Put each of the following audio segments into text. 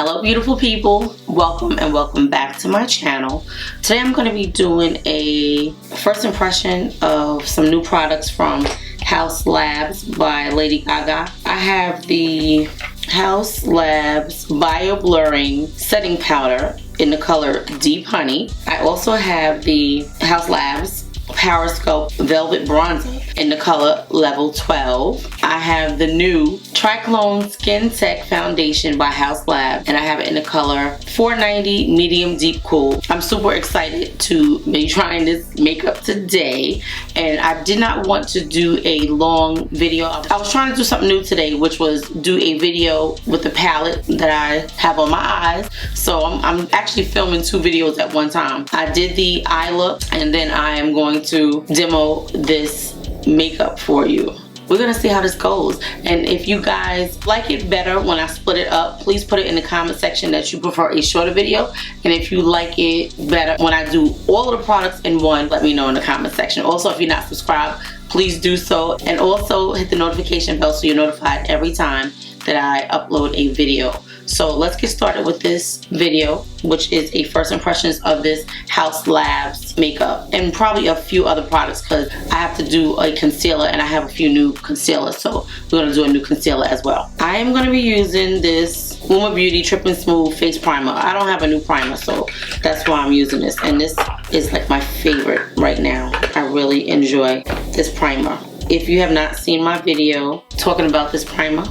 Hello beautiful people, welcome and welcome back to my channel. Today I'm going to be doing a first impression of some new products from Haus Labs by Lady Gaga. I have the Haus Labs Bio Blurring Setting Powder in the color Deep Honey. I also have the Haus Labs Power Sculpt Velvet Bronzer in the color Level 12. I have the new Triclone Skintech Foundation by Haus Labs, and I have it in the color 490 Medium Deep Cool. I'm super excited to be trying this makeup today, and I did not want to do a long video. I was trying to do something new today, which was do a video with the palette that I have on my eyes. So I'm actually filming two videos at one time. I did the eye look, and then I am going to demo this makeup for you. We're gonna see how this goes, and if you guys like it better when I split it up, please put it in the comment section that you prefer a shorter video, and if you like it better when I do all of the products in one, let me know in the comment section. Also, if you're not subscribed, please do so, and also hit the notification bell so you're notified every time that I upload a video. So let's get started with this video, which is a first impressions of this Haus Labs makeup, and probably a few other products because I have to do a concealer and I have a few new concealers, so we're going to do a new concealer as well. I am going to be using this Morphe Beauty Trippin Smooth Face Primer. I don't have a new primer, so that's why I'm using this, and this is like my favorite right now. I really enjoy this primer. If you have not seen my video talking about this primer,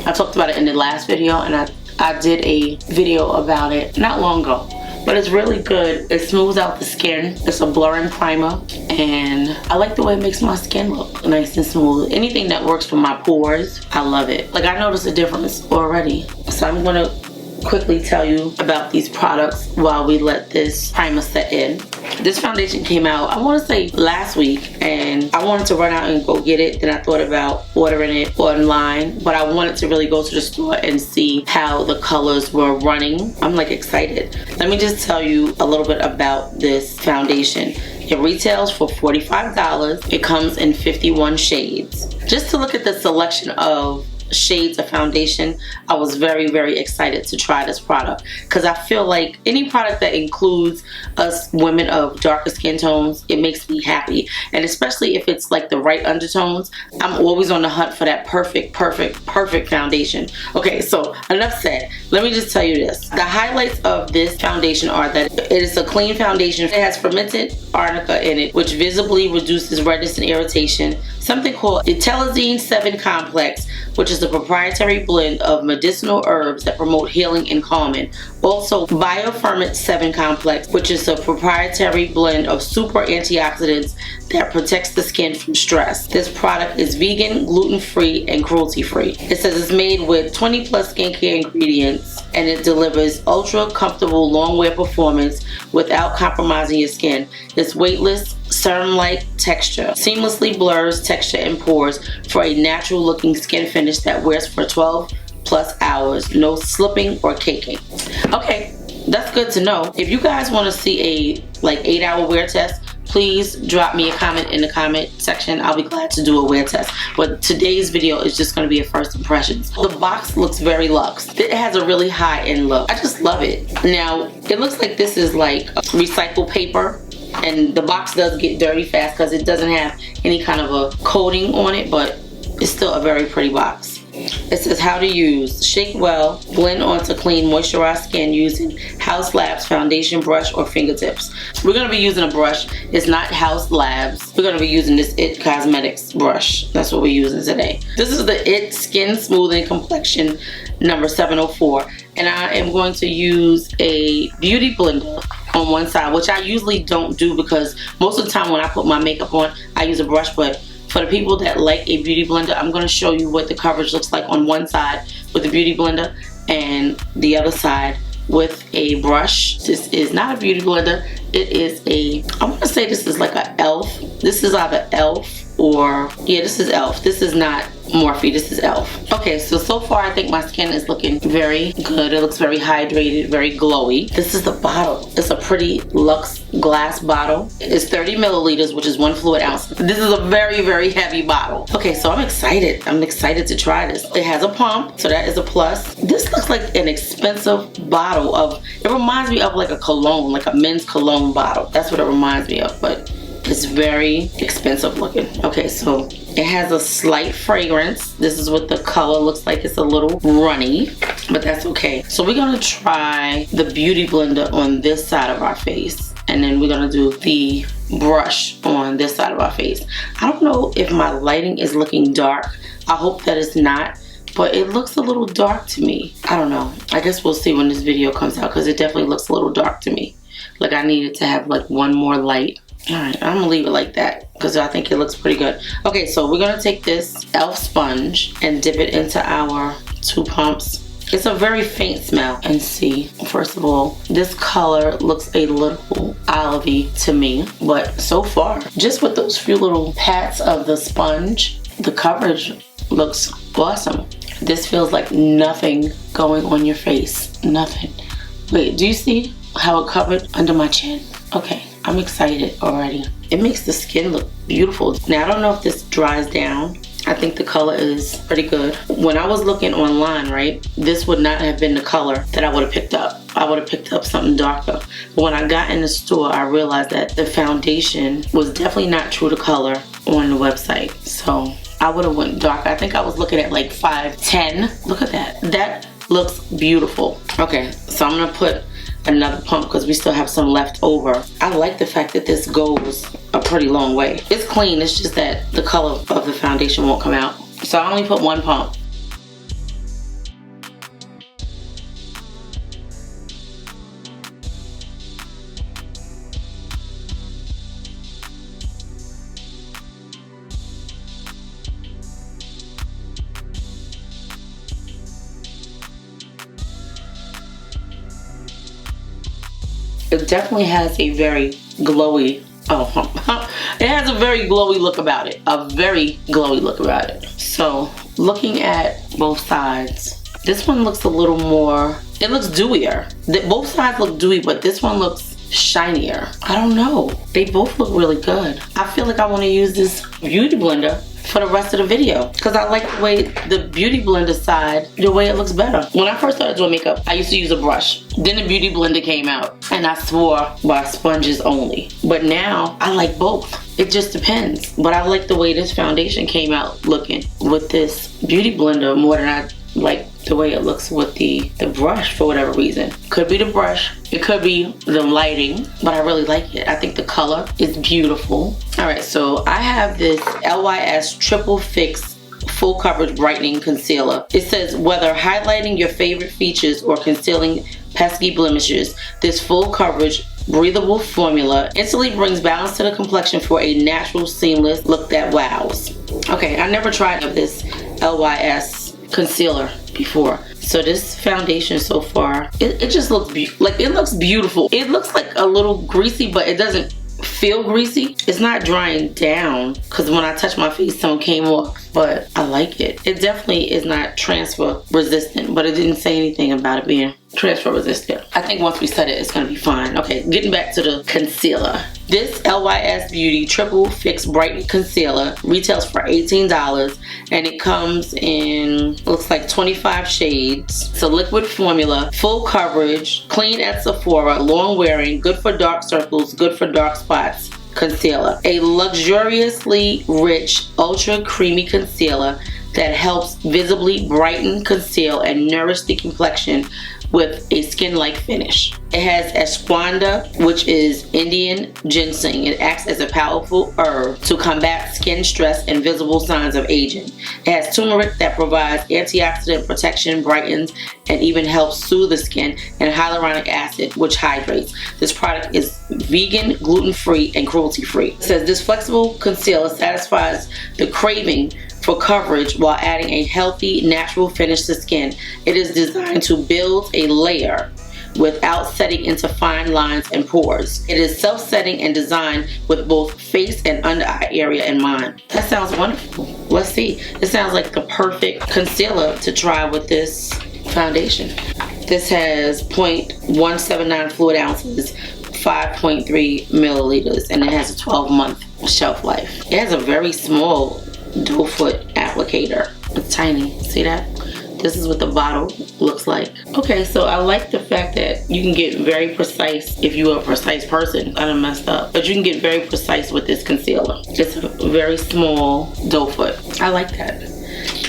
I talked about it in the last video, and I did a video about it not long ago, but it's really good. It smooths out the skin. It's a blurring primer, and I like the way it makes my skin look nice and smooth. Anything that works for my pores, I love it. Like, I noticed a difference already. So I'm gonna quickly tell you about these products while we let this primer set in. This foundation came out, I want to say last week, and I wanted to run out and go get it. Then I thought about ordering it online, but I wanted to really go to the store and see how the colors were running. I'm like excited. Let me just tell you a little bit about this foundation. It retails for $45. It comes in 51 shades. Just to look at the selection of shades of foundation, I was very excited to try this product, because I feel like any product that includes us women of darker skin tones, it makes me happy, and especially if it's like the right undertones. I'm always on the hunt for that perfect foundation. Okay, so enough said. Let me just tell you this. The highlights of this foundation are that it is a clean foundation. It has fermented arnica in it, which visibly reduces redness and irritation. Something called Itelazine 7 Complex, which is a proprietary blend of medicinal herbs that promote healing and calming. Also, Bioferment 7 Complex, which is a proprietary blend of super antioxidants that protects the skin from stress. This product is vegan, gluten-free, and cruelty-free. It says it's made with 20+ skincare ingredients, and it delivers ultra comfortable long wear performance without compromising your skin. It's weightless, serum-like texture, seamlessly blurs texture and pores for a natural looking skin finish that wears for 12+ hours, no slipping or caking. Okay, that's good to know. If you guys want to see a like 8-hour wear test, please drop me a comment in the comment section. I'll be glad to do a wear test. But today's video is just going to be a first impressions. The box looks very luxe. It has a really high-end look. I just love it. Now, it looks like this is like recycled paper, and the box does get dirty fast because it doesn't have any kind of a coating on it, but it's still a very pretty box. It says how to use. Shake well, blend onto clean moisturized skin using Haus Labs foundation brush or fingertips. We're going to be using a brush. It's not Haus Labs. We're going to be using this IT Cosmetics brush. That's what we're using today. This is the IT Skin Smoothing Complexion number 704, and I am going to use a beauty blender on one side, which I usually don't do because most of the time when I put my makeup on, I use a brush. But for the people that like a beauty blender, I'm going to show you what the coverage looks like on one side with the beauty blender and the other side with a brush. This is not a beauty blender. It is a, I want to say this is like a e.l.f. This is either e.l.f. or, yeah, this is e.l.f. This is not Morphe. This is e.l.f. Okay, so far I think my skin is looking very good. It looks very hydrated, very glowy. This is the bottle. It's a pretty luxe glass bottle. It's 30 milliliters, which is 1 fluid ounce. This is a very, very heavy bottle. Okay, so I'm excited. I'm excited to try this. It has a pump, so that is a plus. This looks like an expensive bottle of, it reminds me of like a cologne, like a men's cologne bottle. That's what it reminds me of, but it's very expensive looking. Okay, so it has a slight fragrance. This is what the color looks like. It's a little runny, but that's okay. So we're gonna try the Beauty Blender on this side of our face, and then we're gonna do the brush on this side of our face. I don't know if my lighting is looking dark. I hope that it's not, but it looks a little dark to me. I don't know. I guess we'll see when this video comes out, because it definitely looks a little dark to me. Like I needed to have like one more light. Alright, I'm gonna leave it like that because I think it looks pretty good. Okay, so we're gonna take this e.l.f. sponge and dip it into our 2 pumps. It's a very faint smell. And see, first of all, this color looks a little olivey to me, but so far, just with those few little pats of the sponge, the coverage looks awesome. This feels like nothing going on your face. Nothing. Wait, do you see how it covered under my chin? Okay. I'm excited already. It makes the skin look beautiful. Now, I don't know if this dries down. I think the color is pretty good. When I was looking online, right, this would not have been the color that I would have picked up. I would have picked up something darker. But when I got in the store, I realized that the foundation was definitely not true to color on the website. So I would have went dark. I think I was looking at like 510. Look at that. That looks beautiful. Okay, so I'm gonna put another pump because we still have some left over. I like the fact that this goes a pretty long way. It's clean, it's just that the color of the foundation won't come out. So I only put 1 pump. It definitely has a very glowy, it has a very glowy look about it. A very glowy look about it. So looking at both sides, this one looks a little more, it looks dewier. Both sides look dewy, but this one looks shinier. I don't know. They both look really good. I feel like I want to use this Beauty Blender for the rest of the video because I like the way the Beauty Blender side, the way it looks better. When I first started doing makeup, I used to use a brush. Then the Beauty Blender came out and I swore by sponges only. But now I like both. It just depends. But I like the way this foundation came out looking with this Beauty Blender more than I like the way it looks with the brush for whatever reason. Could be the brush, it could be the lighting, but I really like it. I think the color is beautiful. Alright, so I have this LYS Triple Fix Full Coverage Brightening Concealer. It says, whether highlighting your favorite features or concealing pesky blemishes, this full coverage breathable formula instantly brings balance to the complexion for a natural, seamless look that wows. Okay, I never tried this LYS concealer before, so this foundation so far, it just looks like it looks beautiful. It looks like a little greasy, but it doesn't feel greasy. It's not drying down because when I touched my face, some came off, but I like it. It definitely is not transfer resistant, but it didn't say anything about it being transfer resistant. I think once we set it, it's gonna be fine. Okay, getting back to the concealer. This LYS Beauty Triple Fix Brightening Concealer retails for $18 and it comes in, looks like 25 shades. It's a liquid formula, full coverage, clean at Sephora, long wearing, good for dark circles, good for dark spots concealer. A luxuriously rich, ultra creamy concealer that helps visibly brighten, conceal, and nourish the complexion with a skin-like finish. It has ashwagandha, which is Indian ginseng. It acts as a powerful herb to combat skin stress and visible signs of aging. It has turmeric that provides antioxidant protection, brightens, and even helps soothe the skin, and hyaluronic acid, which hydrates. This product is vegan, gluten-free, and cruelty-free. It says this flexible concealer satisfies the craving for coverage while adding a healthy, natural finish to skin. It is designed to build a layer without setting into fine lines and pores. It is self-setting and designed with both face and under eye area in mind. That sounds wonderful. Let's see. It sounds like the perfect concealer to try with this foundation. This has 0.179 fluid ounces, 5.3 milliliters, and it has a 12-month shelf life. It has a very small doe foot applicator. It's tiny. See that? This is what the bottle looks like. Okay, so I like the fact that you can get very precise if you're a precise person. I done messed up. But you can get very precise with this concealer. It's a very small doe foot. I like that.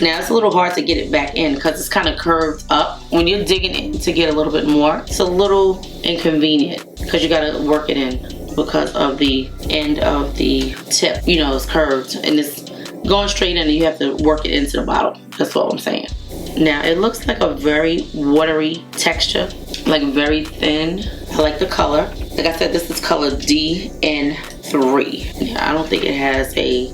Now it's a little hard to get it back in because it's kind of curved up. When you're digging in to get a little bit more, it's a little inconvenient because you gotta work it in because of the end of the tip. You know, it's curved and it's going straight in and you have to work it into the bottle. That's all I'm saying. Now it looks like a very watery texture, like very thin. I like the color. Like I said, this is color DN3. Yeah, I don't think it has a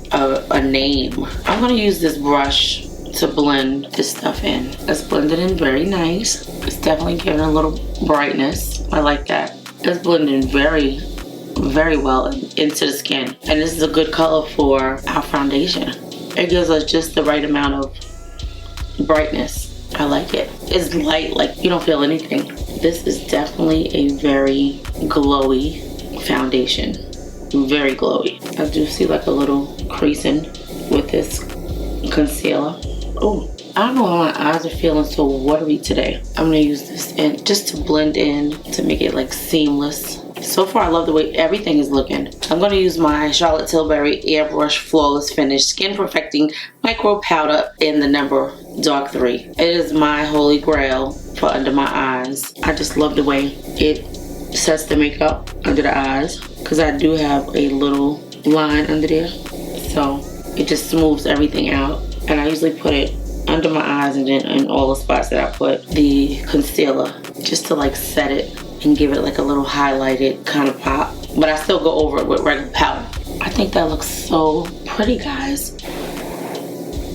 name. I'm gonna use this brush to blend this stuff in. It's blended in very nice. It's definitely giving a little brightness. I like that. It's blending very, very well into the skin. And this is a good color for our foundation. It gives us just the right amount of brightness. I like it. It's light, like you don't feel anything. This is definitely a very glowy foundation. Very glowy. I do see like a little creasing with this concealer. Oh, I don't know why my eyes are feeling so watery today. I'm gonna use this and just to blend in to make it like seamless. So far, I love the way everything is looking. I'm going to use my Charlotte Tilbury Airbrush Flawless Finish Skin Perfecting Micro Powder in the number Dark 3. It is my holy grail for under my eyes. I just love the way it sets the makeup under the eyes because I do have a little line under there. So it just smooths everything out. And I usually put it under my eyes and then in all the spots that I put the concealer just to like set it and give it like a little highlighted kind of pop. But I still go over it with regular powder. I think that looks so pretty, guys.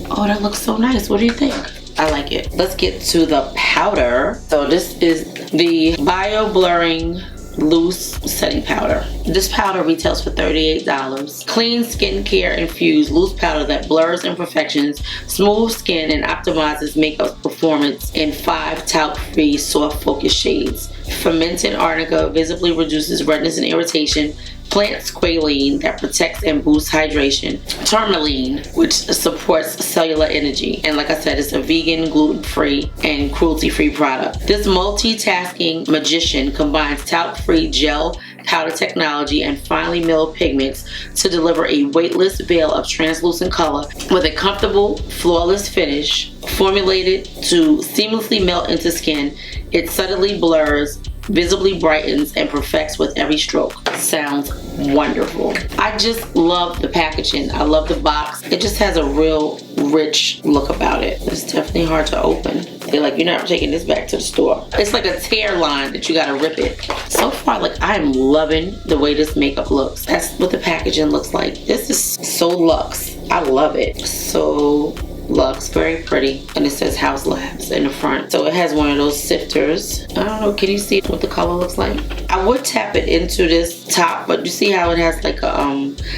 Oh, that looks so nice. What do you think? I like it. Let's get to the powder. So this is the Bio Blurring Loose Setting Powder. This powder retails for $38. Clean skincare infused loose powder that blurs imperfections, smooths skin, and optimizes makeup performance in 5 talc-free soft focus shades. Fermented arnica visibly reduces redness and irritation. Plant squalene that protects and boosts hydration. Tourmaline, which supports cellular energy. And like I said, it's a vegan, gluten-free, and cruelty-free product. This multitasking magician combines talc-free gel powder technology and finely milled pigments to deliver a weightless veil of translucent color with a comfortable, flawless finish. Formulated to seamlessly melt into skin, it subtly blurs, visibly brightens, and perfects with every stroke. Sounds wonderful. I just love the packaging. I love the box. It just has a real rich look about it. It's definitely hard to open. They're like, you're not taking this back to the store. It's like a tear line that you gotta rip it. So far, like, I'm loving the way this makeup looks. That's what the packaging looks like. This is so luxe. I love it. So luxe, very pretty, and it says Haus Labs in the front. So it has one of those sifters. I don't know, can you see what the color looks like? I would tap it into this top, but you see how it has like a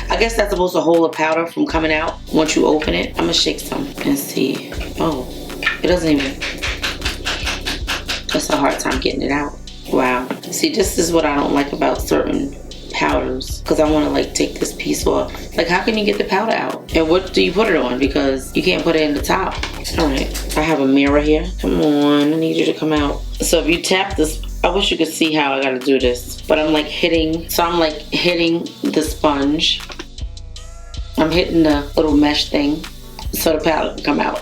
I guess that's supposed to hold the powder from coming out once you open it. I'm gonna shake some and see. Oh, it doesn't even, it's a hard time getting it out. Wow. See, this is what I don't like about certain powders, because I want to like take this piece off. Like, how can you get the powder out? And what do you put it on? Because you can't put it in the top. All right, I have a mirror here. Come on, I need you to come out. So if you tap this, I wish you could see how I gotta do this, but I'm like hitting, so I'm like hitting the sponge. I'm hitting the little mesh thing so the powder can come out.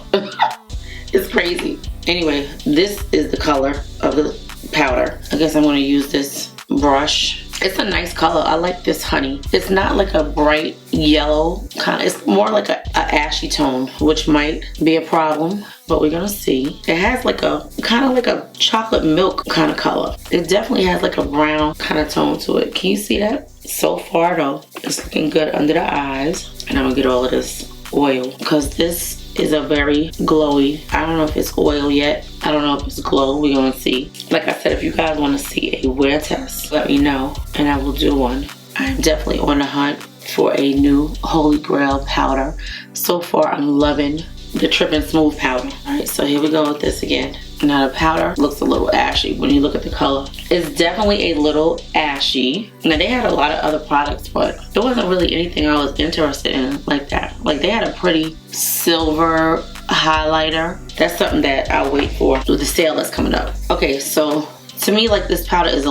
It's crazy. Anyway, this is the color of the powder. I guess I'm gonna use this brush. It's a nice color. I like this honey. It's not like a bright yellow kind of, it's more like a ashy tone, which might be a problem, but we're gonna see. It has like a kind of like a chocolate milk kind of color. It definitely has like a brown kind of tone to it. Can you see that? So far though, it's looking good under the eyes. And I'm gonna get all of this oil because this is a very glowy. I don't know if it's oil yet. I don't know if it's glow. We're gonna see. Like I said, if you guys want to see a wear test, let me know and I will do one. I'm definitely on the hunt for a new Holy Grail powder. So far, I'm loving the Trippin Smooth powder. Alright, so here we go with this again. Now the powder looks a little ashy when you look at the color. It's definitely a little ashy. Now they had a lot of other products, but there wasn't really anything I was interested in like that. Like they had a pretty silver highlighter. That's something that I'll wait for with the sale that's coming up. Okay, so to me, like this powder is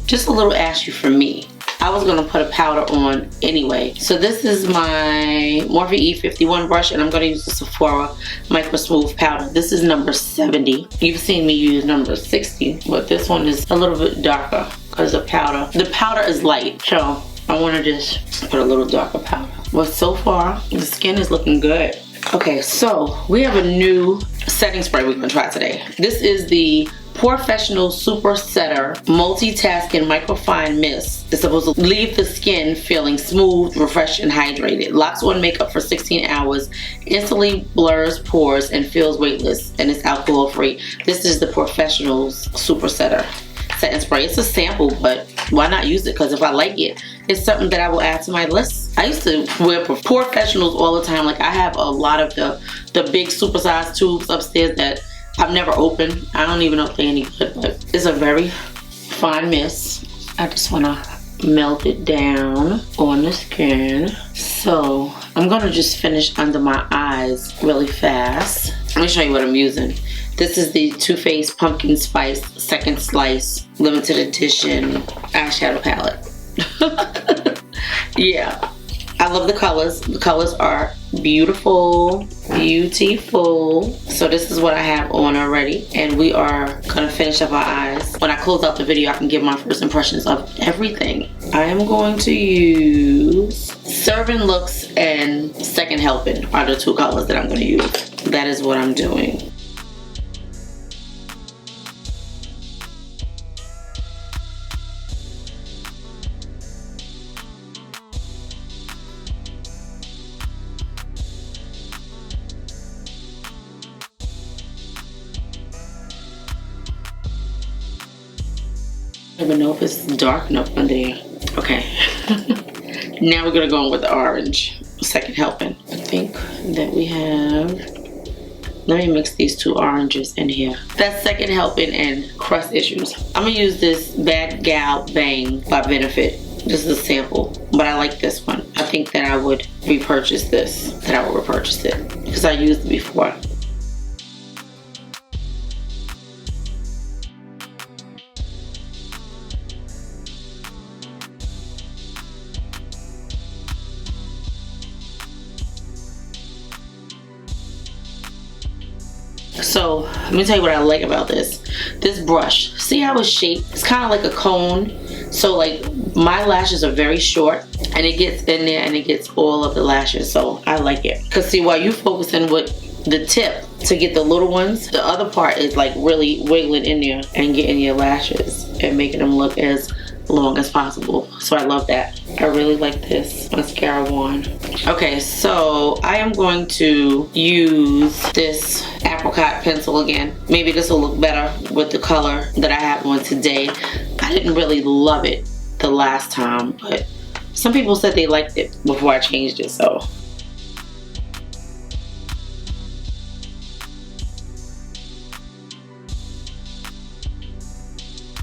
just a little ashy for me. I was gonna put a powder on anyway. So this is my Morphe E51 brush, and I'm gonna use the Sephora Microsmooth powder. This is number 70. You've seen me use number 60, but this one is a little bit darker because the powder is light. So I wanna just put a little darker powder. But so far, the skin is looking good. Okay, so we have a new setting spray we're gonna try today. This is the Professional Super Setter Multitasking Microfine Mist. It's supposed to leave the skin feeling smooth, refreshed, and hydrated. Locks on makeup for 16 hours, instantly blurs pores, and feels weightless, and it's alcohol free. This is the Professional's Super Setter setting spray. It's a sample, but why not use it? Because if I like it, it's something that I will add to my list. I used to wear Professionals all the time. Like I have a lot of the big supersized tubes upstairs that I've never opened. I don't even know if they're any good, but it's a very fine mist. I just want to melt it down on the skin. So I'm going to just finish under my eyes really fast. Let me show you what I'm using. This is the Too Faced Pumpkin Spice Second Slice Limited Edition eyeshadow palette. Yeah, I love the colors. The colors are beautiful. So this is what I have on already, and we are gonna finish up our eyes. When I close out the video, I can give my first impressions of everything. I am going to use Serving Looks and Second Helping are the two colors that I'm gonna use. That is what I'm doing. I don't even know if it's dark enough under there. Okay. Now we're gonna go in with the orange. Second helping. I think that we have. Let me mix these two oranges in here. That's Second Helping and Crust Issues. I'm gonna use this Bad Gal Bang by Benefit. This is a sample, but I like this one. I think that I would repurchase this. it because I used it before. So let me tell you what I like about this brush. See how it's shaped? It's kind of like a cone. So like my lashes are very short, and it gets in there and it gets all of the lashes. So I like it. Cause see, while you focusing with the tip to get the little ones, the other part is like really wiggling in there and getting your lashes and making them look as long as possible. So I love that. I really like this mascara wand. Okay, so I am going to use this apricot pencil again. Maybe this will look better with the color that I have on today. I didn't really love it the last time, but some people said they liked it before I changed it, so.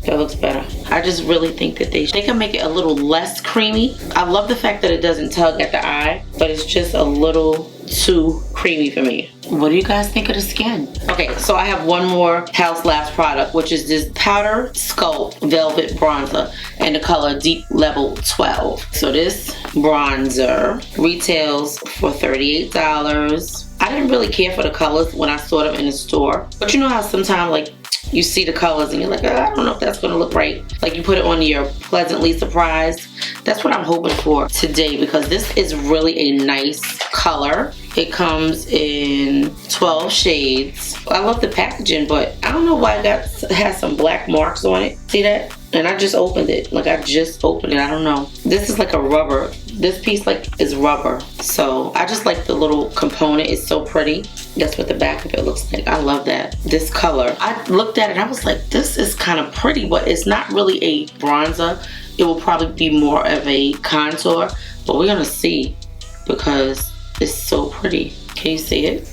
That looks better. I just really think that they can make it a little less creamy. I love the fact that it doesn't tug at the eye, but it's just a little too creamy for me. What do you guys think of the skin? Okay, so I have one more Haus Labs product, which is this Powder Sculpt Velvet Bronzer in the color Deep Level 12. So this bronzer retails for $38. I didn't really care for the colors when I saw them in the store, but you know how sometimes like you see the colors and you're like, I don't know if that's gonna look right. Like you put it on, you're pleasantly surprised. That's what I'm hoping for today, because this is really a nice color. It comes in 12 shades. I love the packaging, but I don't know why it has some black marks on it. See that? And I just opened it. Like I just opened it. I don't know. This is like a rubber this piece like is rubber. So I just like the little component. It's so pretty. That's what the back of it looks like. I love that. This color, I looked at it, I was like, this is kind of pretty, but it's not really a bronzer. It will probably be more of a contour, but we're gonna see because it's so pretty. Can you see it?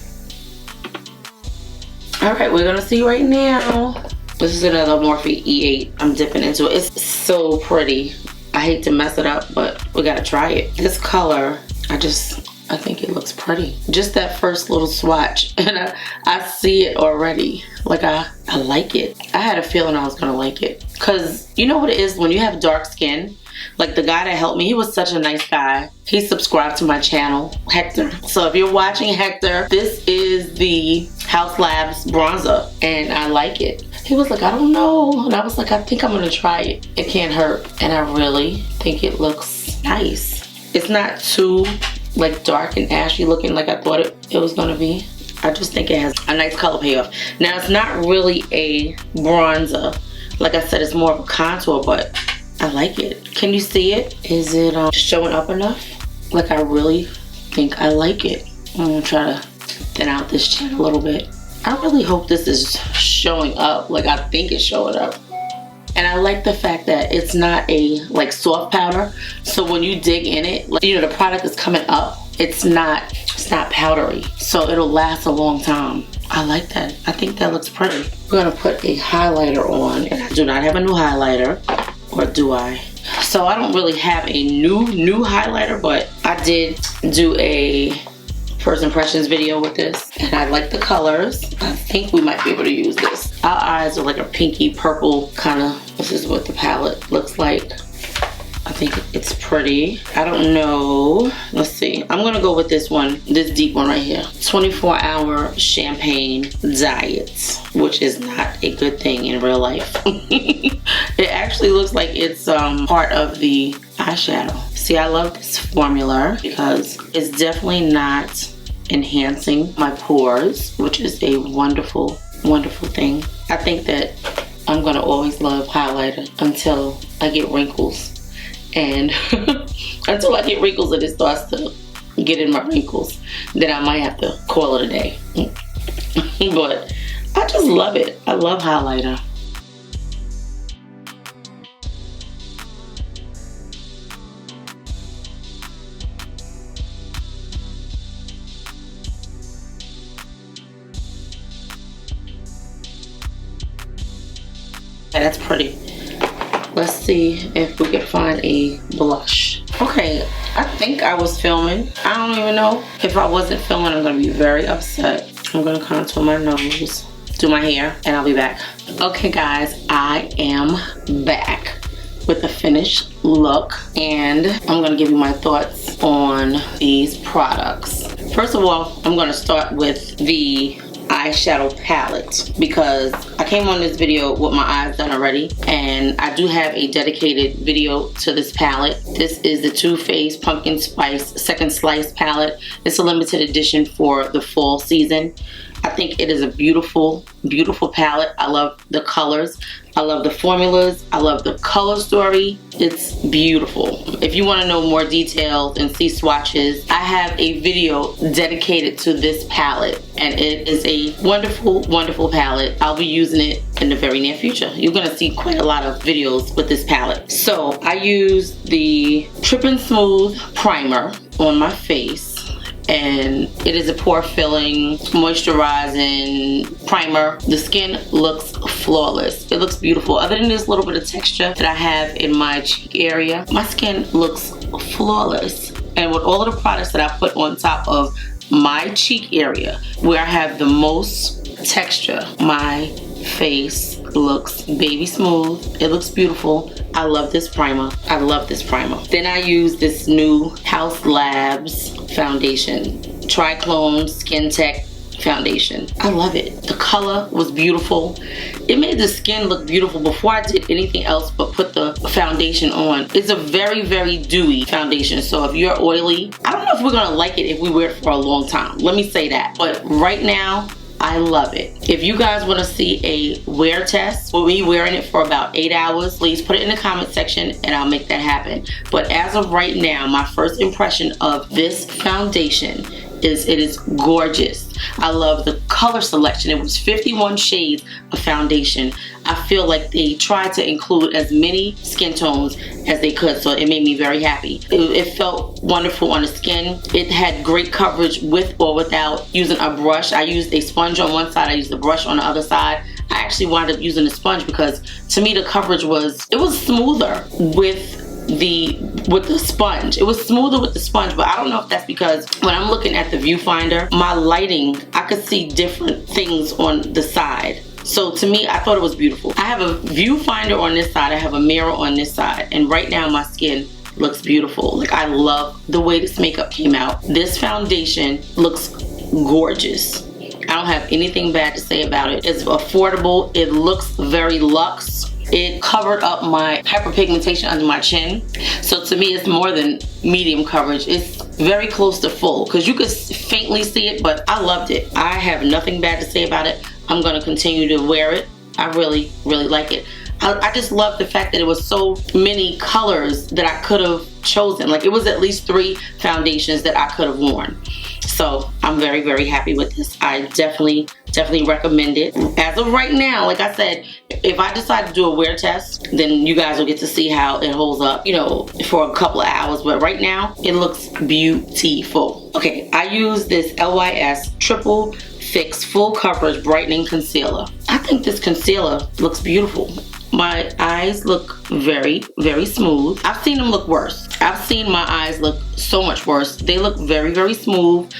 All right, we're gonna see right now. This is another Morphe E8. I'm dipping into it. It's so pretty. I hate to mess it up, but we gotta try it. This color, I think it looks pretty. Just that first little swatch, and I see it already. Like I like it. I had a feeling I was gonna like it. Cause you know what it is when you have dark skin? Like the guy that helped me, he was such a nice guy. He subscribed to my channel, Hector. So if you're watching Hector, this is the Haus Labs bronzer, and I like it. He was like, I don't know. And I was like, I think I'm gonna try it. It can't hurt. And I really think it looks nice. It's not too like dark and ashy looking like I thought it was gonna be. I just think it has a nice color payoff. Now it's not really a bronzer. Like I said, it's more of a contour, but I like it. Can you see it? Is it showing up enough? Like I really think I like it. I'm gonna try to thin out this chin a little bit. I really hope this is showing up like I think it's showing up. And I like the fact that it's not a like soft powder. So when you dig in it, like, you know, the product is coming up. It's not powdery. So it'll last a long time. I like that. I think that looks pretty. We're gonna put a highlighter on. And I do not have a new highlighter. Or do I? So I don't really have a new highlighter, but I did do a first impressions video with this, and I like the colors. I think we might be able to use this. Our eyes are like a pinky purple kind of. This is what the palette looks like. I think it's pretty. I don't know. Let's see. I'm gonna go with this one, this deep one right here. 24-hour champagne diet, which is not a good thing in real life. It actually looks like it's part of the eyeshadow. See, I love this formula because it's definitely not enhancing my pores, which is a wonderful, wonderful thing. I think that I'm gonna always love highlighter until I get wrinkles. And until I get wrinkles and it starts to get in my wrinkles, then I might have to call it a day. But I just love it. I love highlighter. That's pretty. Let's see if we can find a blush. Okay, I think I was filming. I don't even know. If I wasn't filming, I'm gonna be very upset. I'm gonna contour my nose, do my hair, and I'll be back. Okay guys, I am back with the finished look, and I'm gonna give you my thoughts on these products. First of all, I'm gonna start with the eyeshadow palette because I came on this video with my eyes done already, and I do have a dedicated video to this palette. This is the Too Faced Pumpkin Spice Second Slice palette. It's a limited edition for the fall season. I think it is a beautiful, beautiful palette. I love the colors. I love the formulas. I love the color story. It's beautiful. If you want to know more details and see swatches, I have a video dedicated to this palette, and it is a wonderful, wonderful palette. I'll be using it in the very near future. You're going to see quite a lot of videos with this palette. So I used the Trippin Smooth Primer on my face. And it is a pore filling, moisturizing primer. The skin looks flawless. It looks beautiful. Other than this little bit of texture that I have in my cheek area, my skin looks flawless. And with all of the products that I put on top of my cheek area, where I have the most texture, my face looks baby smooth. It looks beautiful. I love this primer. I love this primer. Then I use this new Haus Labs foundation, Triclone Skintech foundation. I love it. The color was beautiful. It made the skin look beautiful before I did anything else but put the foundation on. It's a very, very dewy foundation. So if you're oily, I don't know if we're gonna like it if we wear it for a long time. Let me say that. But right now, I love it. If you guys want to see a wear test with me wearing it for about 8 hours, please put it in the comment section and I'll make that happen. But as of right now, my first impression of this foundation is it is gorgeous. I love the color selection. It was 51 shades of foundation. I feel like they tried to include as many skin tones as they could, so it made me very happy. It felt wonderful on the skin. It had great coverage with or without using a brush. I used a sponge on one side, I used a brush on the other side. I actually wound up using a sponge because to me the coverage was smoother with the sponge. It was smoother with the sponge, but I don't know if that's because when I'm looking at the viewfinder, my lighting, I could see different things on the side. So to me, I thought it was beautiful. I have a viewfinder on this side, I have a mirror on this side, and right now my skin looks beautiful. Like, I love the way this makeup came out. This foundation looks gorgeous. I don't have anything bad to say about it. It's affordable. It looks very luxe. It covered up my hyperpigmentation under my chin. So to me, it's more than medium coverage. It's very close to full because you could faintly see it, but I loved it. I have nothing bad to say about it. I'm gonna continue to wear it. I really, really like it. I just love the fact that it was so many colors that I could have chosen. Like, it was at least 3 foundations that I could have worn. So I'm very, very happy with this. I definitely recommend it. As of right now, like I said, if I decide to do a wear test, then you guys will get to see how it holds up, you know, for a couple of hours. But right now, it looks beautiful. Okay, I use this LYS Triple Fix Full Coverage Brightening Concealer. I think this concealer looks beautiful. My eyes look very, very smooth. I've seen them look worse. I've seen my eyes look so much worse. They look very, very smooth.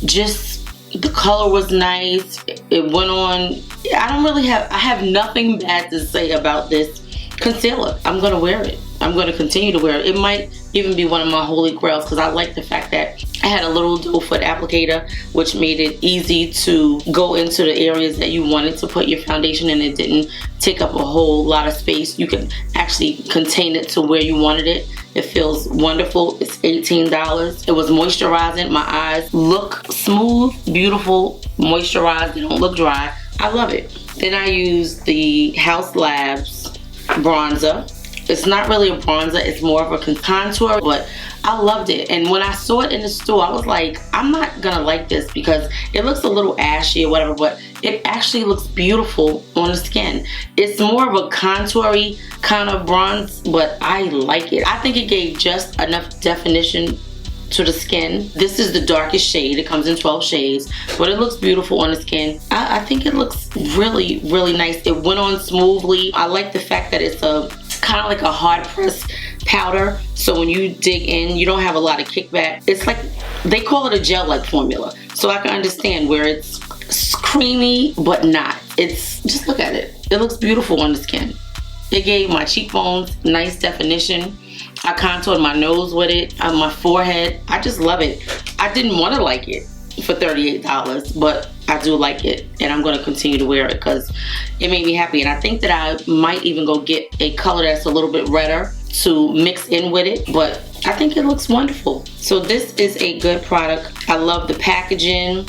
Just the color was nice. It went on. I have nothing bad to say about this concealer. I'm gonna wear it. I'm gonna continue to wear it. It might even be one of my holy grails because I like the fact that I had a little doe foot applicator, which made it easy to go into the areas that you wanted to put your foundation, and it didn't take up a whole lot of space. You can actually contain it to where you wanted it. It feels wonderful. It's $18. It was moisturizing. My eyes look smooth, beautiful, moisturized. They don't look dry. I love it. Then I use the Haus Labs bronzer. It's not really a bronzer, it's more of a contour, but I loved it. And when I saw it in the store, I was like, I'm not gonna like this because it looks a little ashy or whatever, but it actually looks beautiful on the skin. It's more of a contoury kind of bronze, but I like it. I think it gave just enough definition to the skin. This is the darkest shade. It comes in 12 shades, but it looks beautiful on the skin. I think it looks really, really nice. It went on smoothly. I like the fact that it's a kind of like a hard press powder, so when you dig in, you don't have a lot of kickback. It's like, they call it a gel-like formula, so I can understand where it's creamy but not. It's, just look at it. It looks beautiful on the skin. It gave my cheekbones nice definition. I contoured my nose with it, on my forehead. I just love it. I didn't want to like it for $38, but I do like it, and I'm gonna continue to wear it because it made me happy. And I think that I might even go get a color that's a little bit redder to mix in with it, but I think it looks wonderful. So this is a good product. I love the packaging.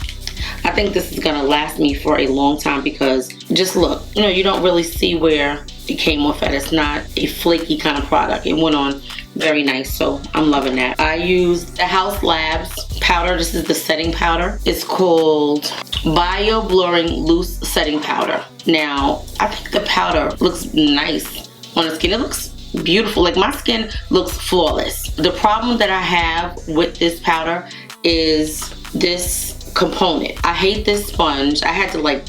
I think this is gonna last me for a long time because just look, you know, you don't really see where it came off at. It's not a flaky kind of product. It went on very nice, so I'm loving that. I used the Haus Labs powder. This is the setting powder. It's called Bio Blurring Loose Setting Powder. Now, I think the powder looks nice on the skin. It looks beautiful. Like, my skin looks flawless. The problem that I have with this powder is this component. I hate this sponge. I had to like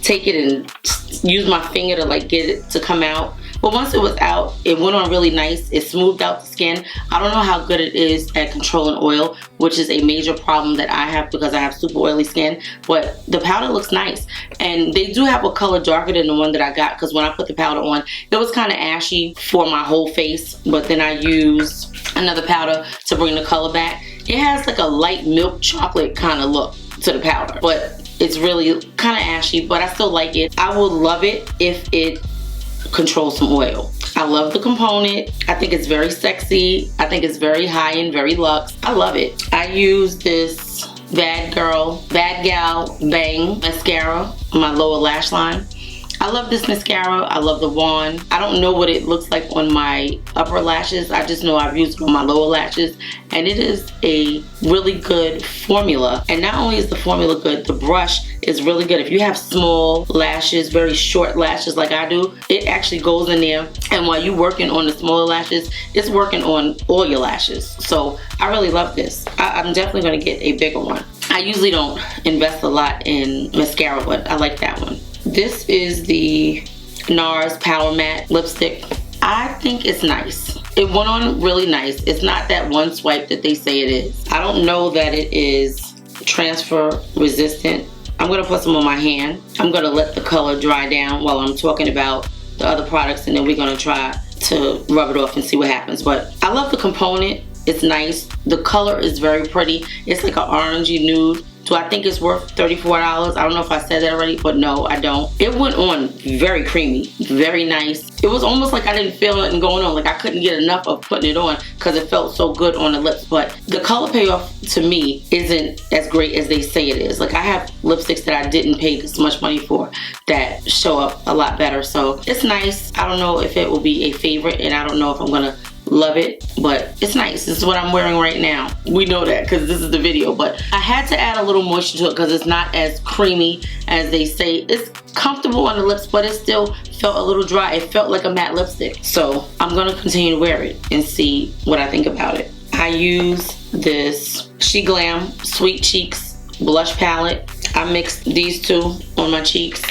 take it and use my finger to like get it to come out. But once it was out, it went on really nice. It smoothed out the skin. I don't know how good it is at controlling oil, which is a major problem that I have because I have super oily skin. But the powder looks nice. And they do have a color darker than the one that I got because when I put the powder on, it was kind of ashy for my whole face. But then I used another powder to bring the color back. It has like a light milk chocolate kind of look to the powder. But it's really kind of ashy, but I still like it. I would love it if it controls some oil. I love the component. I think it's very sexy. I think it's very high-end, very luxe. I love it. I use this Bad Gal Bang mascara on my lower lash line. I love this mascara. I love the wand. I don't know what it looks like on my upper lashes. I just know I've used it on my lower lashes, and it is a really good formula. And not only is the formula good, the brush is really good. If you have small lashes, very short lashes like I do, it actually goes in there, and while you're working on the smaller lashes, it's working on all your lashes. So I really love this. I'm definitely going to get a bigger one. I usually don't invest a lot in mascara, but I like that one. This is the Nars Power Matte lipstick. I think it's nice. It went on really nice. It's not that one swipe that they say it is. I don't know that it is transfer resistant. I'm going to put some on my hand. I'm going to let the color dry down while I'm talking about the other products, and then we're going to try to rub it off and see what happens. But I love the component. It's nice. The color is very pretty. It's like an orangey nude. So I think it's worth $34. I don't know if I said that already, but no, I don't. It went on very creamy, very nice. It was almost like I didn't feel nothing going on. Like I couldn't get enough of putting it on because it felt so good on the lips. But the color payoff to me isn't as great as they say it is. Like I have lipsticks that I didn't pay this much money for that show up a lot better. So it's nice. I don't know if it will be a favorite, and I don't know if I'm gonna love it, but it's nice. This is what I'm wearing right now. We know that because this is the video, but I had to add a little moisture to it because it's not as creamy as they say. It's comfortable on the lips, but it still felt a little dry. It felt like a matte lipstick. So I'm gonna continue to wear it and see what I think about it. I use this She Glam Sweet Cheeks blush palette. I mixed these two on my cheeks.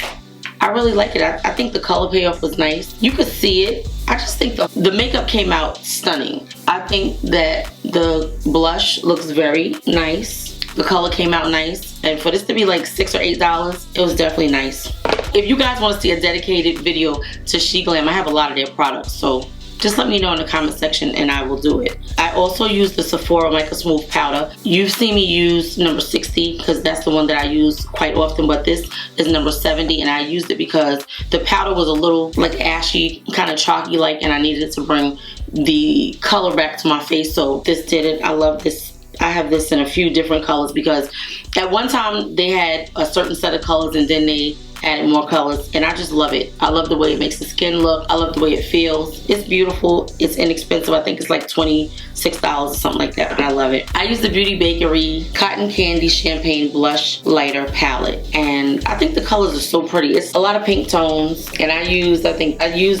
I really like it. I think the color payoff was nice. You could see it. I just think the makeup came out stunning. I think that the blush looks very nice. The color came out nice. And for this to be like $6 or $8, it was definitely nice. If you guys want to see a dedicated video to She Glam, I have a lot of their products. So just let me know in the comment section and I will do it. I also use the Sephora Microsmooth powder. You've seen me use number 60 because that's the one that I use quite often, but this is number 70, and I used it because the powder was a little like ashy, kind of chalky like, and I needed it to bring the color back to my face, so this did it. I love this. I have this in a few different colors because at one time they had a certain set of colors and then they added more colors, and I just love it. I love the way it makes the skin look. I love the way it feels. It's beautiful. It's inexpensive. I think it's like $26 or something like that, but I love it. I use the Beauty Bakerie Cotton Candy Champagne Blush Lighter palette, and I think the colors are so pretty. It's a lot of pink tones, and I use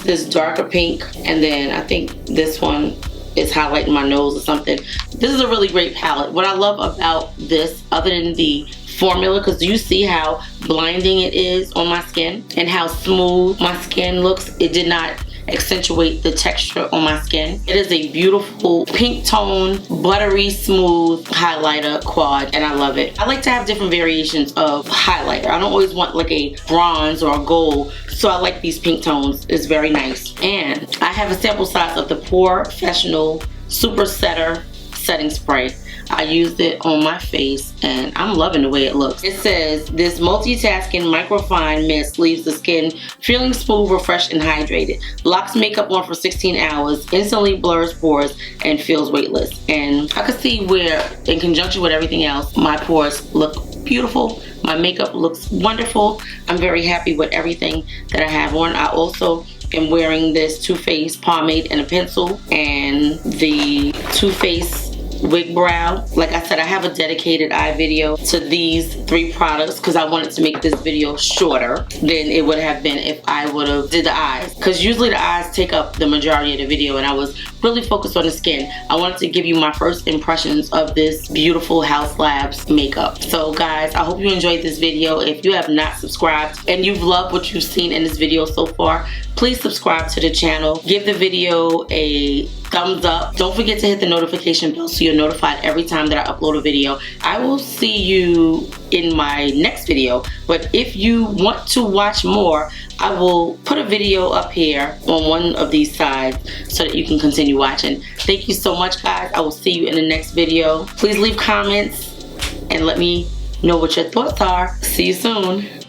this darker pink, and then I think this one is highlighting my nose or something. This is a really great palette. What I love about this, other than the formula, because you see how blinding it is on my skin and how smooth my skin looks, it did not accentuate the texture on my skin. It is a beautiful pink tone, buttery smooth highlighter quad, and I love it. I like to have different variations of highlighter. I don't always want like a bronze or a gold, so I like these pink tones. It's very nice. And I have a sample size of the Professional Super Setter Setting Spray. I used it on my face and I'm loving the way it looks. It says, this multitasking microfine mist leaves the skin feeling smooth, refreshed, and hydrated. Locks makeup on for 16 hours, instantly blurs pores, and feels weightless. And I could see where, in conjunction with everything else, my pores look beautiful. My makeup looks wonderful. I'm very happy with everything that I have on. I also am wearing this Too Faced pomade and a pencil and the Too Faced wig brow. Like I said, I have a dedicated eye video to these 3 products because I wanted to make this video shorter than it would have been if I would have did the eyes, because usually the eyes take up the majority of the video and I was really focused on the skin. I wanted to give you my first impressions of this beautiful Haus Labs makeup. So guys, I hope you enjoyed this video. If you have not subscribed and you've loved what you've seen in this video so far, please subscribe to the channel. Give the video a thumbs up. Don't forget to hit the notification bell so you're notified every time that I upload a video. I will see you in my next video, but if you want to watch more, I will put a video up here on one of these sides so that you can continue watching. Thank you so much, guys. I will see you in the next video. Please leave comments and let me know what your thoughts are. See you soon.